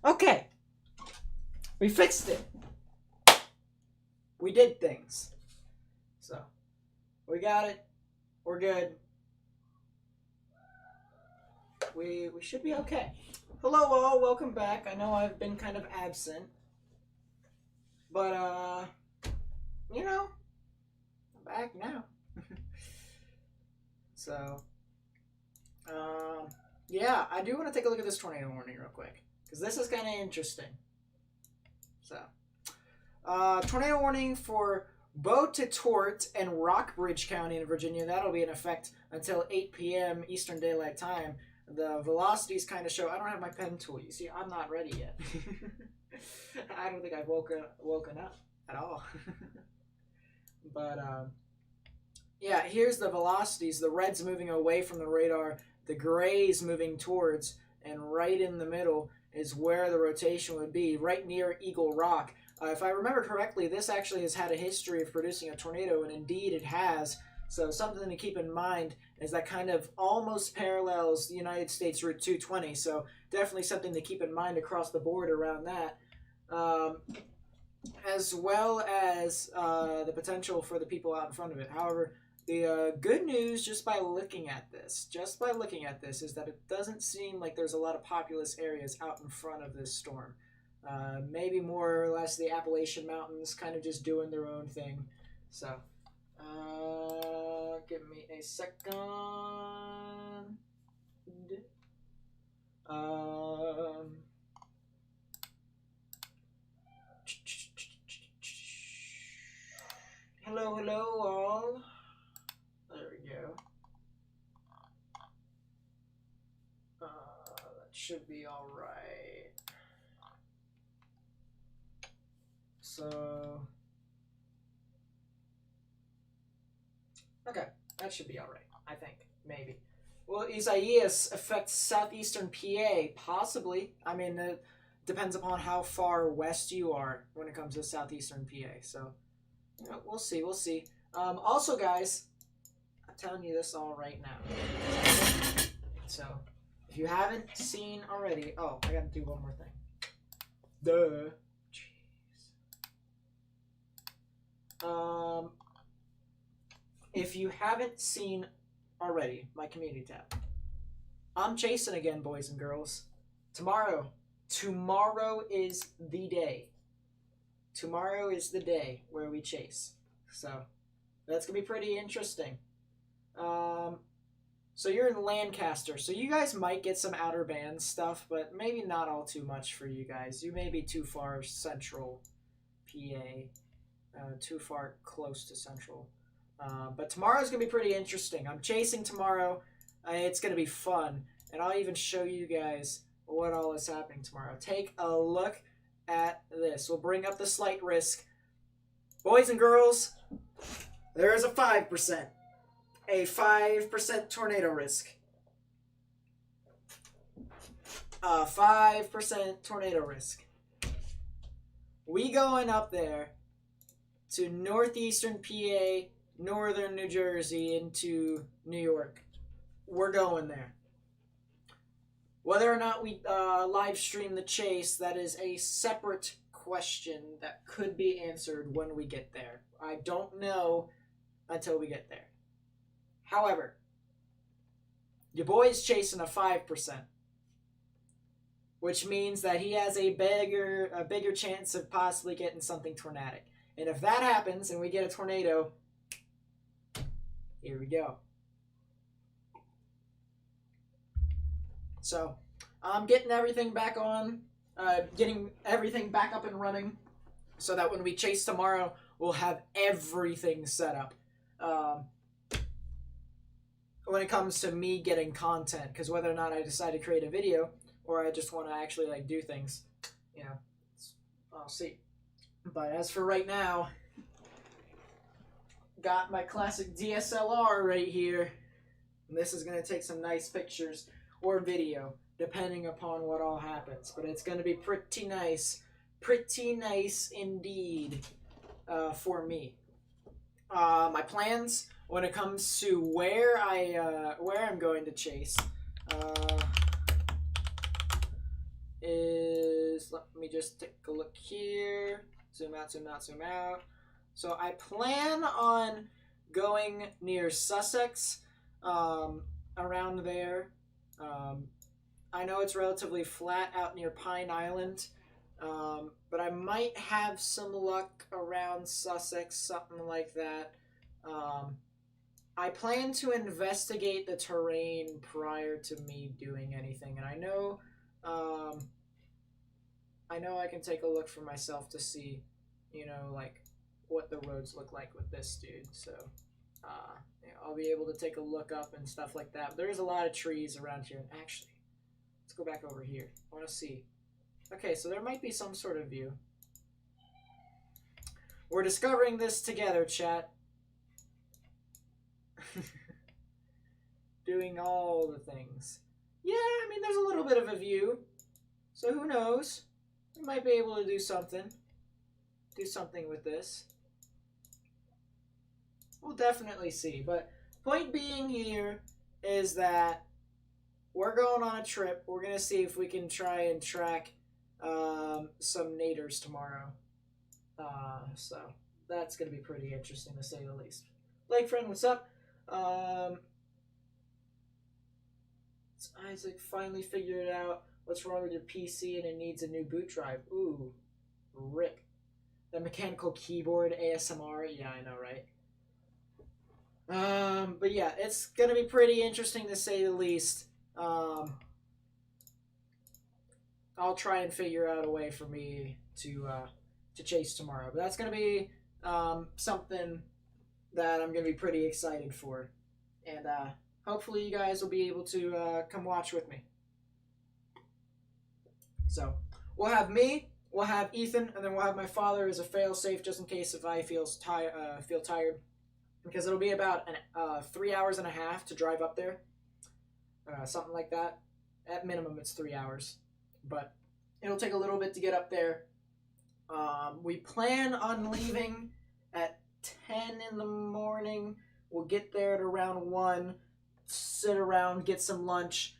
Okay, we fixed it. We did things. So, we got it. We're good. We should be okay. Hello all, welcome back. I know I've been kind of absent. But you know, I'm back now. So, yeah, I do want to take a look at this tornado warning real quick. Because this is kind of interesting. So, tornado warning for Bow to Tort and Rockbridge County in Virginia. That'll be in effect until 8 p.m. Eastern Daylight Time. The velocities kind of show. I don't have my pen tool. You see, I'm not ready yet. I don't think I've woken up at all. But, yeah, here's the velocities. The red's moving away from the radar. The gray's moving towards. And right in the middle is where the rotation would be, right near Eagle Rock. If I remember correctly, this actually has had a history of producing a tornado, and indeed it has. So something to keep in mind is that kind of almost parallels the United States Route 220. So definitely something to keep in mind across the board around that. As well as the potential for the people out in front of it. However, the good news, just by looking at this, is that it doesn't seem like there's a lot of populous areas out in front of this storm. Maybe more or less the Appalachian Mountains kind of just doing their own thing. So, give me a second. Hello all. There we go. That should be alright. So, okay, that should be alright, I think, maybe. Well, ISAIAS affects southeastern PA, possibly. I mean, it depends upon how far west you are when it comes to southeastern PA, so, you know, we'll see. Also, guys, I'm telling you this all right now. So, if you haven't seen already, oh, I gotta do one more thing. Duh. Jeez. If you haven't seen already, my community tab. I'm chasing again, boys and girls. Tomorrow is the day. Tomorrow is the day where we chase. So, that's gonna be pretty interesting. So you're in Lancaster, so you guys might get some Outer Bands stuff, but maybe not all too much for you guys. You may be too far central PA, too far close to central. But tomorrow's going to be pretty interesting. I'm chasing tomorrow. It's going to be fun, and I'll even show you guys what all is happening tomorrow. Take a look at this. We'll bring up the slight risk. Boys and girls, there is a 5%. A 5% tornado risk. A 5% tornado risk. We going up there to northeastern PA, northern New Jersey, into New York. We're going there. Whether or not we live stream the chase, that is a separate question that could be answered when we get there. I don't know until we get there. However, your boy's chasing a 5%, which means that he has a bigger chance of possibly getting something tornadic. And if that happens and we get a tornado, here we go. So, I'm getting everything back on, getting everything back up and running, so that when we chase tomorrow, we'll have everything set up. When it comes to me getting content, because whether or not I decide to create a video or I just want to actually like do things, you know, I'll see. But as for right now, got my classic DSLR right here. And this is going to take some nice pictures or video, depending upon what all happens. But it's going to be pretty nice indeed for me. My plans when it comes to where I'm going to chase. is, let me just take a look here. Zoom out, zoom out, zoom out. So I plan on going near Sussex, around there. I know it's relatively flat out near Pine Island, but I might have some luck around Sussex, something like that. I plan to investigate the terrain prior to me doing anything, and I know I can take a look for myself to see, like what the roads look like with this dude. So, I'll be able to take a look up and stuff like that. But there's a lot of trees around here, and actually, let's go back over here. I want to see. Okay, so there might be some sort of view. We're discovering this together, chat. Doing all the things. Yeah, I mean, there's a little bit of a view. So who knows? We might be able to do something. Do something with this. We'll definitely see. But point being here is that we're going on a trip. We're going to see if we can try and track some naders tomorrow. So that's going to be pretty interesting to say the least. Blake friend, what's up? Isaac finally figured out what's wrong with your PC and it needs a new boot drive. Ooh, rip. The mechanical keyboard ASMR. Yeah, I know, right? But yeah, it's gonna be pretty interesting to say the least. I'll try and figure out a way for me to chase tomorrow. But that's gonna be something that I'm gonna be pretty excited for, and hopefully you guys will be able to come watch with me. So we'll have me, we'll have Ethan, and then we'll have my father as a fail-safe just in case if I feel tired. Because it'll be about 3 hours and a half to drive up there. Something like that. At minimum, it's 3 hours. But it'll take a little bit to get up there. We plan on leaving at 10 in the morning. We'll get there at around 1. Sit around, get some lunch.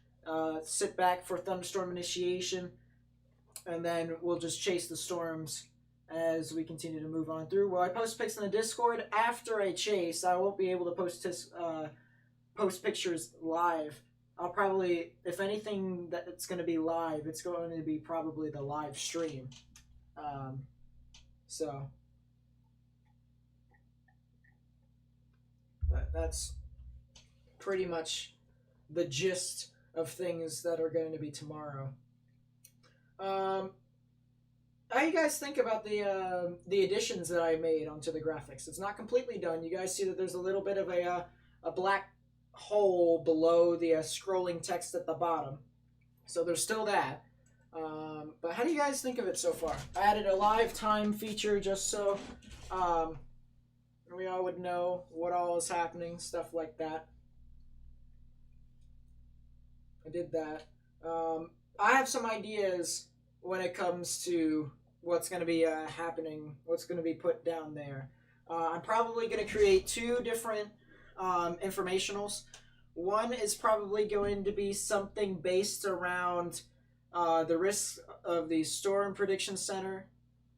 Sit back for thunderstorm initiation. And then we'll just chase the storms as we continue to move on through. Well, I post pics in the Discord after I chase. I won't be able to post pictures live. I'll probably, if anything that's going to be live, it's going to be probably the live stream. So that's pretty much the gist of things that are going to be tomorrow. How do you guys think about the additions that I made onto the graphics? It's not completely done. You guys see that there's a little bit of a black hole below the scrolling text at the bottom. So there's still that. But how do you guys think of it so far? I added a live time feature just so we all would know what all is happening, stuff like that. I did that. I have some ideas when it comes to what's going to be happening, what's going to be put down there. I'm probably going to create 2 different informationals. One is probably going to be something based around the risks of the Storm Prediction Center.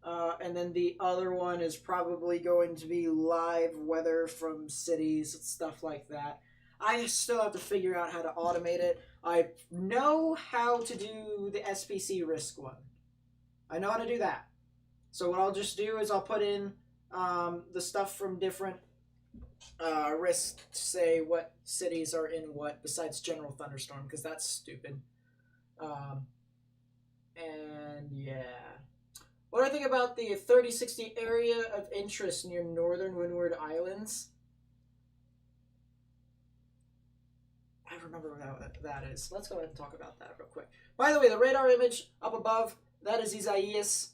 And then the other one is probably going to be live weather from cities, stuff like that. I still have to figure out how to automate it. I know how to do the SPC risk one. I know how to do that. So what I'll just do is I'll put in the stuff from different risks to say what cities are in what besides general thunderstorm, because that's stupid. And yeah. What do I think about the 3060 area of interest near northern Windward Islands? I remember what that is. Let's go ahead and talk about that real quick. By the way, the radar image up above, that is ISAIAS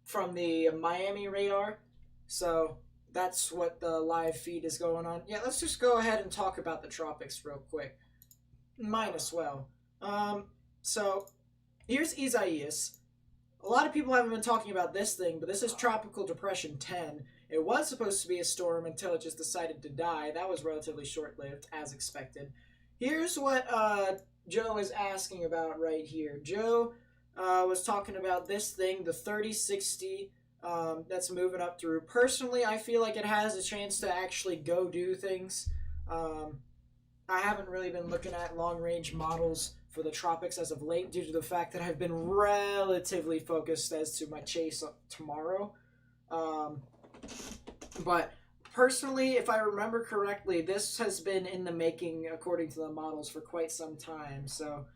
from the Miami radar. So that's what the live feed is going on. Yeah, let's just go ahead and talk about the tropics real quick. Mine as well. So here's ISAIAS. A lot of people haven't been talking about this thing, but this is Tropical Depression 10. It was supposed to be a storm until it just decided to die. That was relatively short-lived, as expected. Here's what Joe is asking about right here. Joe was talking about this thing, the 3060, that's moving up through. Personally, I feel like it has a chance to actually go do things. Um, I haven't really been looking at long range models for the tropics as of late due to the fact that I've been relatively focused as to my chase tomorrow. Um, but personally, if I remember correctly, this has been in the making according to the models for quite some time. So,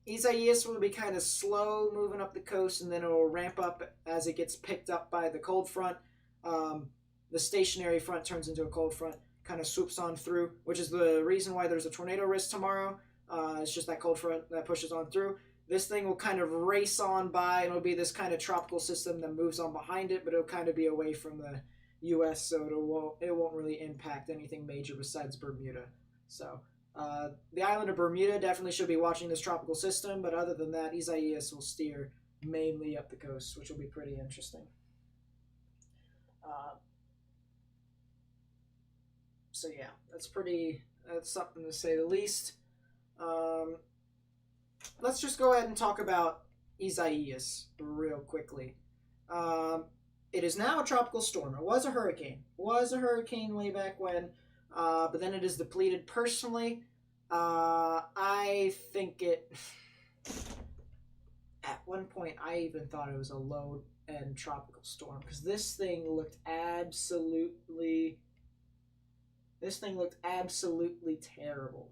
ISAIAS will be kind of slow moving up the coast, and then it will ramp up as it gets picked up by the cold front. The stationary front turns into a cold front, kind of swoops on through, which is the reason why there's a tornado risk tomorrow. It's just that cold front that pushes on through. This thing will kind of race on by, and it'll be this kind of tropical system that moves on behind it, but it'll kind of be away from the U.S., so it won't really impact anything major besides Bermuda. So the island of Bermuda definitely should be watching this tropical system, but other than that, Isaias will steer mainly up the coast, which will be pretty interesting. Uh, so yeah, that's something to say the least. Um, let's just go ahead and talk about Isaias real quickly. Um, it is now a tropical storm. It was a hurricane. Way back when, but then it is depleted. Personally, I think it. At one point, I even thought it was a low end tropical storm because this thing looked absolutely. This thing looked absolutely terrible.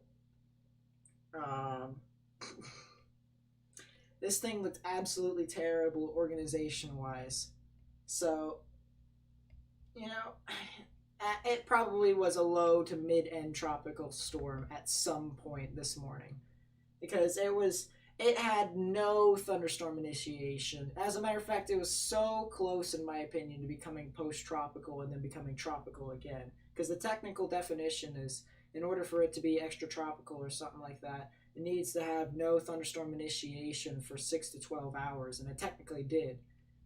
Um, this thing looked absolutely terrible organization wise. So, you know, it probably was a low to mid end tropical storm at some point this morning because it had no thunderstorm initiation. As a matter of fact, it was so close, in my opinion, to becoming post tropical and then becoming tropical again. Because the technical definition is, in order for it to be extra tropical or something like that, it needs to have no thunderstorm initiation for 6 to 12 hours, and it technically did.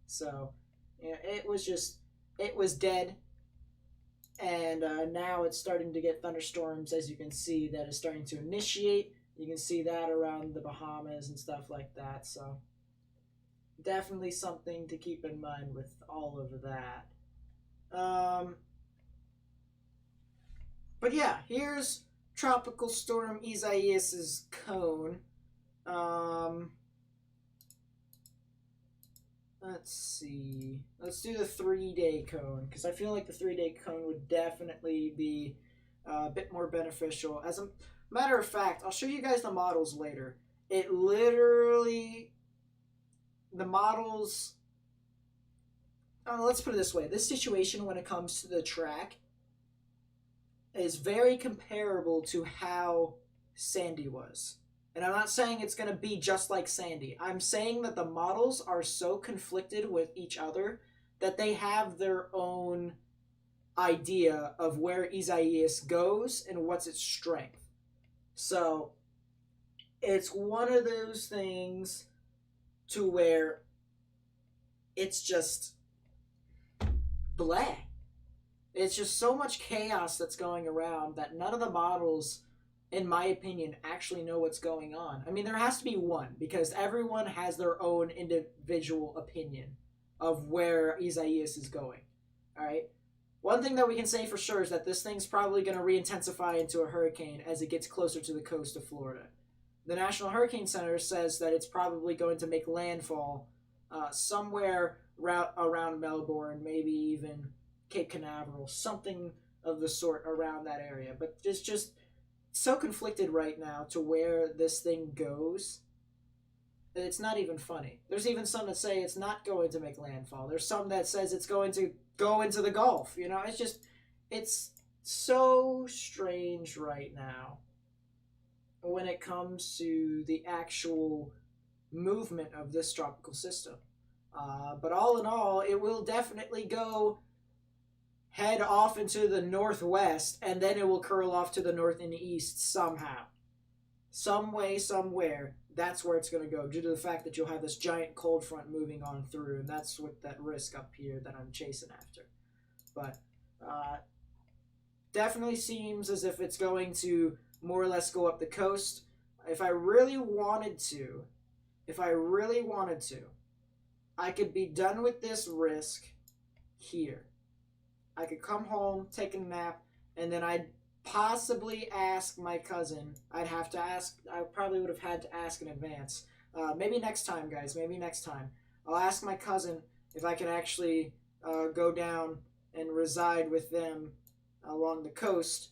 So, yeah, it was dead, and now it's starting to get thunderstorms, as you can see, that is starting to initiate. You can see that around the Bahamas and stuff like that. So definitely something to keep in mind with all of that. But yeah, here's Tropical Storm Isaias's cone. Let's see. Let's do the 3-day cone because I feel like the 3-day cone would definitely be a bit more beneficial. As a matter of fact, I'll show you guys the models later. It literally, the models, let's put it this way. This situation when it comes to the track is very comparable to how Sandy was. And I'm not saying it's going to be just like Sandy. I'm saying that the models are so conflicted with each other that they have their own idea of where Isaias goes and what's its strength. So it's one of those things to where it's just bleh. It's just so much chaos that's going around that none of the models, in my opinion, actually know what's going on. I mean, there has to be one because everyone has their own individual opinion of where Isaias is going. All right. One thing that we can say for sure is that this thing's probably going to re-intensify into a hurricane as it gets closer to the coast of Florida. The National Hurricane Center says that it's probably going to make landfall somewhere around Melbourne, maybe even Cape Canaveral, something of the sort around that area. But it's just so conflicted right now to where this thing goes. It's not even funny. There's even some that say it's not going to make landfall. There's some that says it's going to go into the Gulf. You know, it's so strange right now when it comes to the actual movement of this tropical system. But all in all, it will definitely head off into the northwest, and then it will curl off to the north and east somehow. Some way, somewhere, that's where it's going to go, due to the fact that you'll have this giant cold front moving on through, and that's what that risk up here that I'm chasing after. But definitely seems as if it's going to more or less go up the coast. If I really wanted to, if I really wanted to, I could be done with this risk here. I could come home, take a nap, and then I'd possibly ask my cousin. I'd have to ask. I probably would have had to ask in advance. Maybe next time, guys. Maybe next time. I'll ask my cousin if I can actually go down and reside with them along the coast.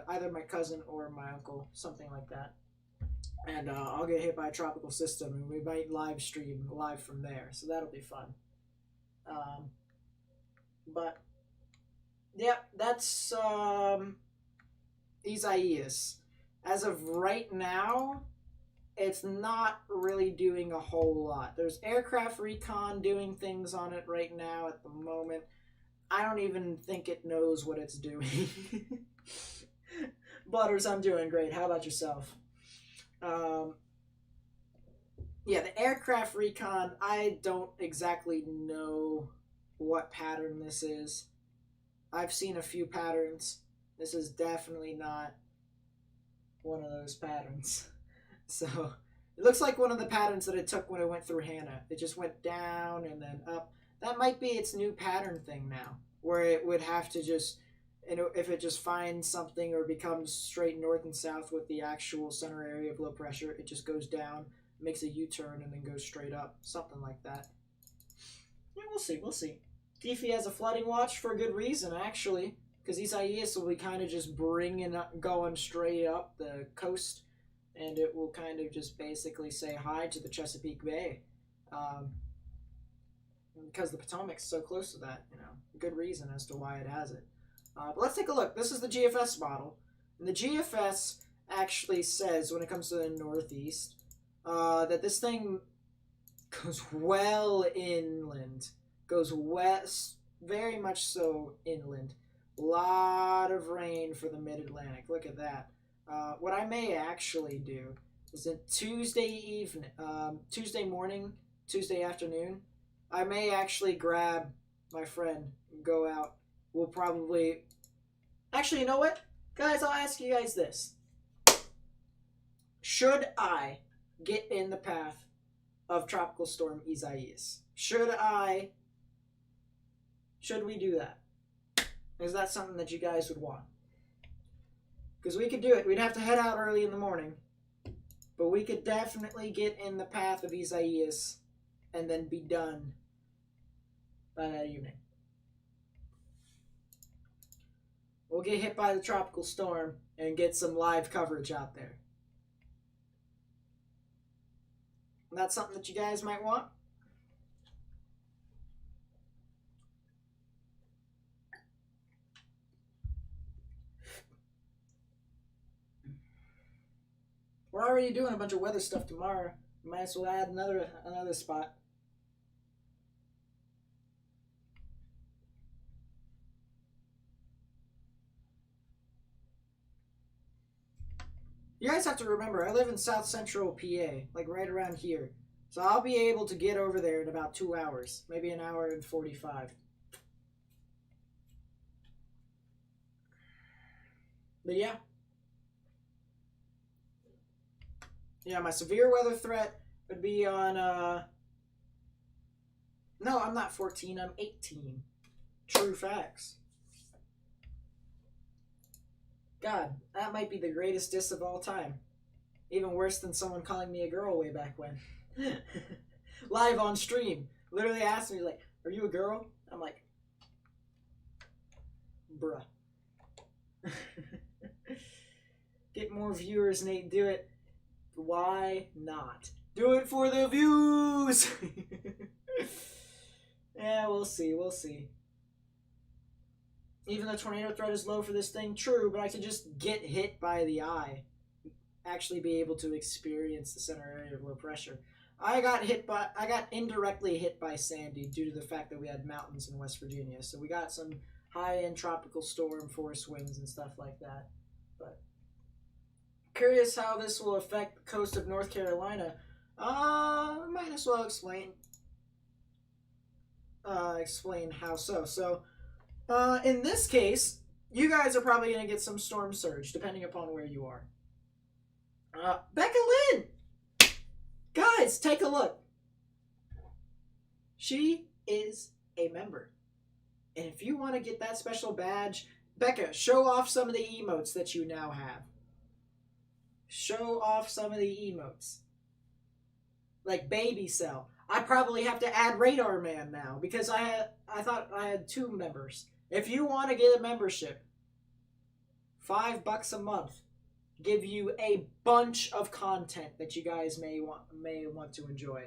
Either my cousin or my uncle, something like that. And I'll get hit by a tropical system, and we might live stream live from there. So that'll be fun. But yeah, that's ISAIAS. As of right now, it's not really doing a whole lot. There's aircraft recon doing things on it right now at the moment. I don't even think it knows what it's doing. Butters, I'm doing great. How about yourself? Yeah, the aircraft recon, I don't exactly know what pattern this is. I've seen a few patterns. This is definitely not one of those patterns. So, it looks like one of the patterns that it took when it went through Hannah. It just went down and then up. That might be its new pattern thing now, where it would have to just, if it just finds something or becomes straight north and south with the actual center area of low pressure, it just goes down, makes a U-turn, and then goes straight up. Something like that. Yeah, we'll see, we'll see. Tifi has a flooding watch for a good reason, actually, because ISAIAS will be kind of just going straight up the coast, and it will kind of just basically say hi to the Chesapeake Bay. Because the Potomac's so close to that, good reason as to why it has it. But let's take a look. This is the GFS model. And the GFS actually says, when it comes to the Northeast, that this thing goes well inland. Goes west, very much so inland. A lot of rain for the Mid-Atlantic. Look at that. What I may actually do is that Tuesday morning, Tuesday afternoon, I may actually grab my friend and go out. We'll probably... Actually, you know what? Guys, I'll ask you guys this. Should I get in the path of Tropical Storm ISAIAS? Should we do that? Is that something that you guys would want? Because we could do it. We'd have to head out early in the morning. But we could definitely get in the path of ISAIAS and then be done by that evening. We'll get hit by the tropical storm and get some live coverage out there. And that's something that you guys might want. We're already doing a bunch of weather stuff tomorrow. Might as well add another spot. You guys have to remember, I live in South Central PA, like right around here. So I'll be able to get over there in about 2 hours, maybe an hour and 45. But yeah. Yeah, my severe weather threat would be on, no, I'm not 14, I'm 18. True facts. God, that might be the greatest diss of all time. Even worse than someone calling me a girl way back when. Live on stream. Literally asked me, like, are you a girl? I'm like, bruh. Get more viewers, Nate, do it. Why not? Do it for the views! Yeah, we'll see, we'll see. Even the tornado threat is low for this thing, true, but I could just get hit by the eye. Actually be able to experience the center area of low pressure. I got indirectly hit by Sandy due to the fact that we had mountains in West Virginia. So we got some high-end tropical storm force winds and stuff like that. But curious how this will affect the coast of North Carolina. Might as well explain how so. So, in this case, you guys are probably going to get some storm surge, depending upon where you are. Becca Lynn! Guys, take a look. She is a member. And if you want to get that special badge, Becca, show off some of the emotes that you now have. Show off some of the emotes. Like Baby Cell. I probably have to add Radar Man now because I thought I had 2 members. If you want to get a membership, $5 a month, give you a bunch of content that you guys may want to enjoy.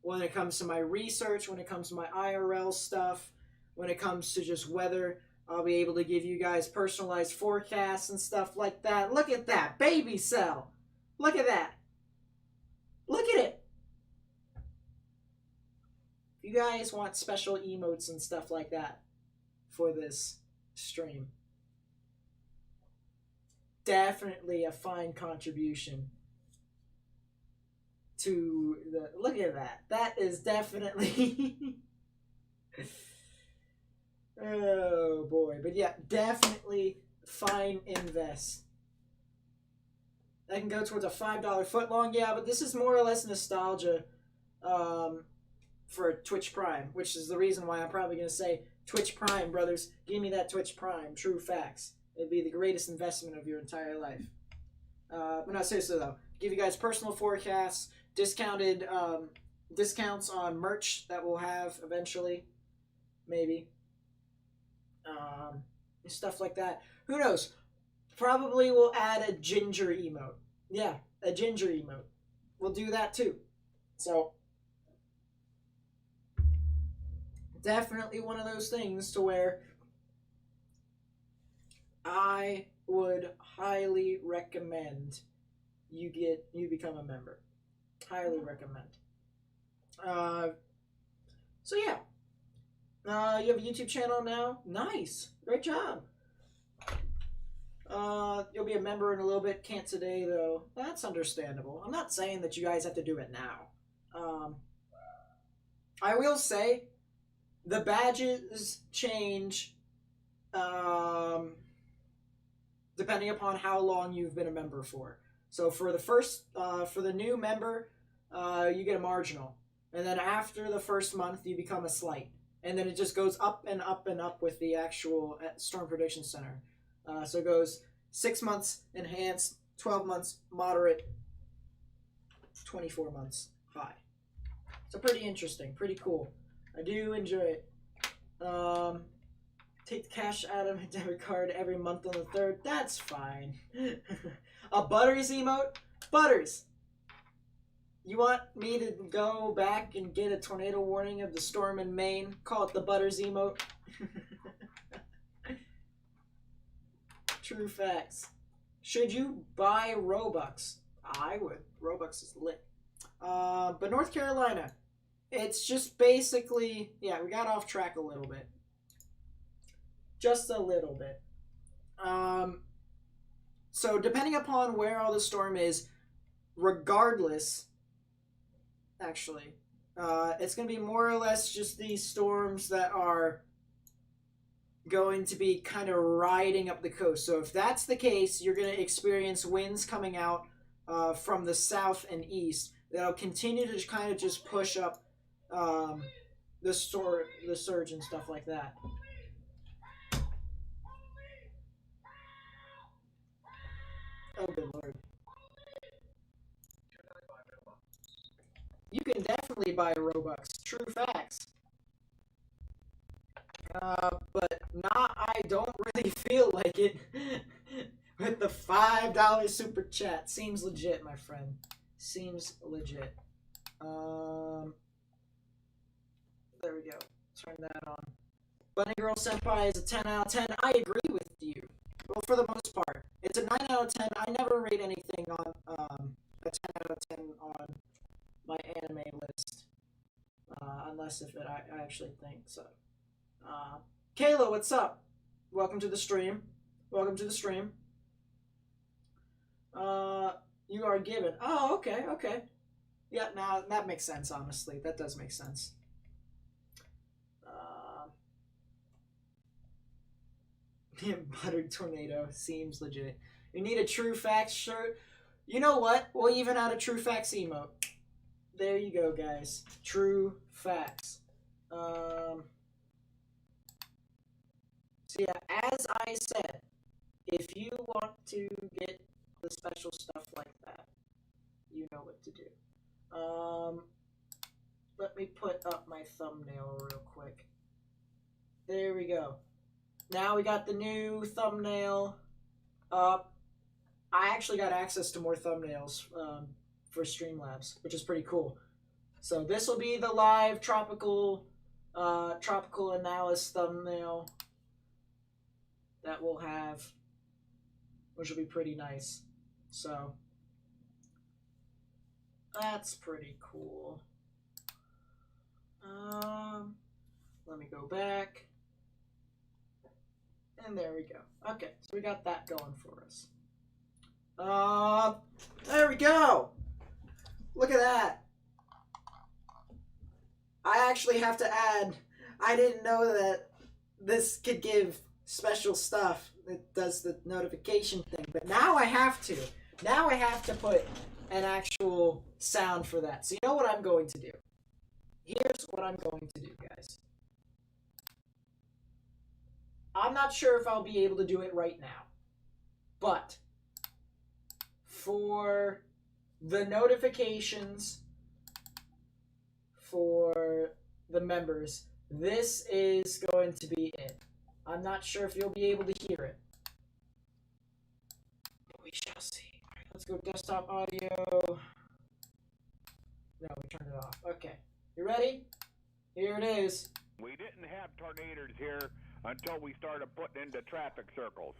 When it comes to my research, when it comes to my IRL stuff, when it comes to just weather, I'll be able to give you guys personalized forecasts and stuff like that. Look at that, Baby Cell. Look at that. Look at it. If you guys want special emotes and stuff like that for this stream, definitely a fine contribution to the... Look at that. That is definitely... Oh boy. But yeah, definitely fine invest. That can go towards a $5 footlong. Yeah, but this is more or less nostalgia for Twitch Prime, which is the reason why I'm probably going to say Twitch Prime, brothers. Give me that Twitch Prime. True facts. It'd be the greatest investment of your entire life. But no, seriously though. Give you guys personal forecasts, discounted discounts on merch that we'll have eventually. Maybe. Stuff like that. Who knows? Probably we'll add a ginger emote. Yeah, a ginger emote. We'll do that too. So, definitely one of those things to where I would highly recommend you become a member. Highly recommend. So yeah. You have a YouTube channel now? Nice. Great job. You'll be a member in a little bit. Can't today, though. That's understandable. I'm not saying that you guys have to do it now. I will say the badges change depending upon how long you've been a member for. So for the new member, you get a marginal. And then after the first month, you become a slight. And then it just goes up and up and up with the actual Storm Prediction Center. So it goes 6 months enhanced, 12 months moderate, 24 months high. So pretty interesting, pretty cool. I do enjoy it. Take the cash out of my debit card every month on the 3rd. That's fine. A Butters emote? Butters! You want me to go back and get a tornado warning of the storm in Maine? Call it the Butters emote. True facts. Should you buy Robux? I would. Robux is lit. But North Carolina, it's just basically... Yeah, we got off track a little bit. Just a little bit. So depending upon where all the storm is, regardless... Actually, it's going to be more or less just these storms that are going to be kind of riding up the coast. So if that's the case, you're going to experience winds coming out from the south and east that'll continue to kind of just push up the surge and stuff like that. Oh, good lord. You can definitely buy Robux. True facts. But I don't really feel like it with the $5 super chat. Seems legit, my friend. Seems legit. There we go. Turn that on. Bunny Girl Senpai is a 10 out of 10. I agree with you. Well, for the most part. It's a 9 out of 10. I never rate anything on a 10 out of 10 on my anime list. Unless if I actually think so. Kayla, what's up? Welcome to the stream. Welcome to the stream. You are given. Oh, okay, okay. Yeah, now that makes sense, honestly. That does make sense. Buttered tornado seems legit. You need a True Facts shirt. You know what? We'll even out a True Facts emote. there you go, guys. True facts. So yeah, as I said, if you want to get the special stuff like that, you know what to do. Let me put up my thumbnail real quick. There we go. Now we got the new thumbnail up. I actually got access to more thumbnails for Streamlabs, which is pretty cool. So this will be the live tropical analysis thumbnail that we'll have, which will be pretty nice. So that's pretty cool. Let me go back. And there we go. Okay, so we got that going for us. There we go. Look at that. I actually have to add, I didn't know that this could give special stuff. It does the notification thing, but now I have to. Now I have to put an actual sound for that. So you know what I'm going to do? Here's what I'm going to do, guys. I'm not sure if I'll be able to do it right now, but for the notifications for the members, this is going to be it. I'm not sure if you'll be able to hear it, but we shall see. All right, let's go desktop audio. No, we turned it off. Okay, you ready? Here it is. We didn't have tornadoes here until we started putting into traffic circles.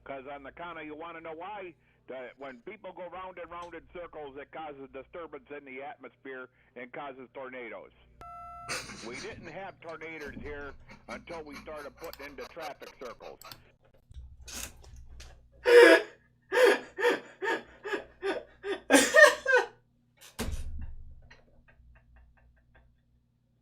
Because on the count of, you want to know why? When people go round and round in circles, it causes disturbance in the atmosphere and causes tornadoes. We didn't have tornadoes here until we started putting into traffic circles.